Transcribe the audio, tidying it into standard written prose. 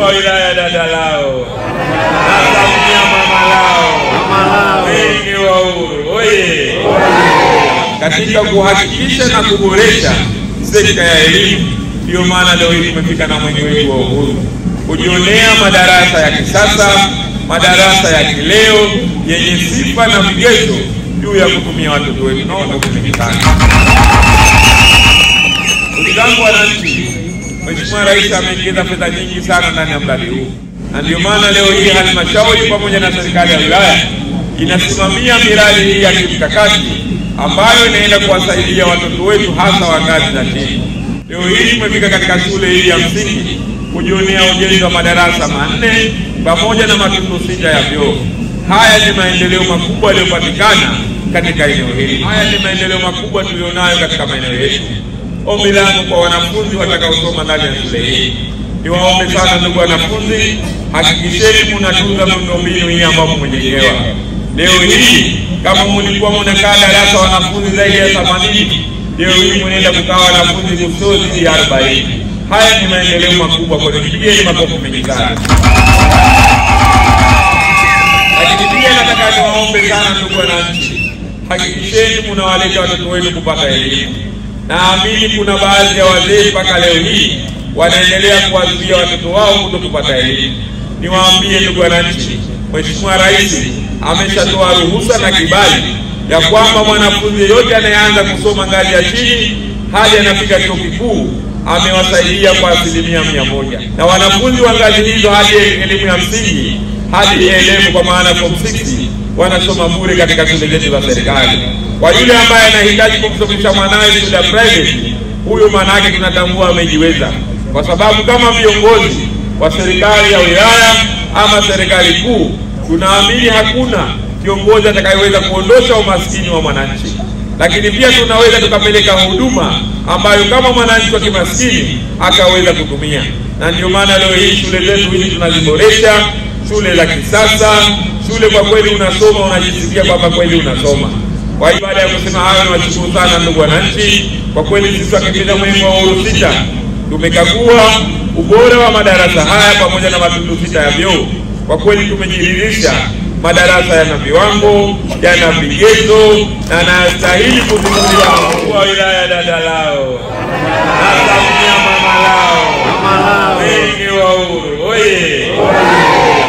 wa wilaya Dadalao, nasalimia mama lao, wengi wa Uhuru, oye! Katika kuhakikisha na kuboresha sekta ya elimu, ndio maana leo hii tumefika na mwenge wetu wa uhuru, kujionea madarasa ya kisasa, madarasa ya kileo yenye sifa na vigezo juu ya kutumia watoto wetu. Naomba kutumikana. Ndugu wananchi, Mheshimiwa Rais ameingiza fedha nyingi sana ndani ya mradi huu, na ndio maana leo hii halmashauri pamoja na serikali ya wilaya inasimamia miradi hii ya kimkakati ambayo inaenda kuwasaidia watoto wetu hasa wa ngazi za chini. Leo hii tumefika katika shule hii ya msingi kujionea ujenzi wa madarasa 4 pamoja na matundu 6 ya vyoo. Haya ni maendeleo makubwa yaliyopatikana katika eneo hili. Haya ni maendeleo makubwa tulionayo katika maeneo yetu. Ombi langu kwa wanafunzi watakaosoma ndani ya shule hii, niwaombe sana ndugu wanafunzi, hakikisheni mnatunza miundombinu hii ambayo mmejengewa. Leo hii kama mlikuwa mnakaa darasa wanafunzi zaidi ya 80, leo hii mnaenda kukaa wanafunzi kusozi ya 40. Haya ni maendeleo makubwa, kwa hiyo makofi mengi sana. Lakini pia nataka niwaombe sana ndugu wananchi, hakikisheni mnawaleta watoto wenu kupata elimu. Naamini kuna baadhi ya wazee mpaka leo hii wanaendelea kuwazuia watoto wao kutopata elimu. Niwaambie ndugu wananchi, Mheshimiwa Rais ameshatoa ruhusa na kibali ya kwamba mwanafunzi yote anayeanza kusoma ngazi ya chini hadi anafika chuo kikuu amewasaidia kwa 100%, na wanafunzi wa ngazi hizo hadi elimu ya msingi hadi elimu kwa maana form 6 wanasoma bure katika shule zetu za serikali. Kwa yule ambaye anahitaji kumsomesha mwanae shule ya private, huyo maana yake tunatambua amejiweza, kwa sababu kama viongozi wa serikali ya wilaya ama serikali kuu tunaamini hakuna kiongozi atakayeweza kuondosha umaskini wa mwananchi, lakini pia tunaweza tukapeleka huduma ambayo kama mwananchi wa kimaskini akaweza kutumia. Na ndio maana leo hii shule zetu hizi tunaziboresha, shule za kisasa, shule kwa kweli unasoma unajisikia kwamba kweli unasoma. Kwa hiyo baada ya kusema hayo, nawashukuru sana ndugu wananchi. Kwa kweli sisi wakipita mwenge wa uhuru 6 tumekagua ubora wa madarasa haya pamoja na matundu 6 ya vyoo. Kwa kweli tumejiridhisha madarasa yana viwango, yana vigezo na yanastahili kutumiwa. Kwa wilaya Dadalao, nasalimia mama lao, wengi wa Uhuru, oye!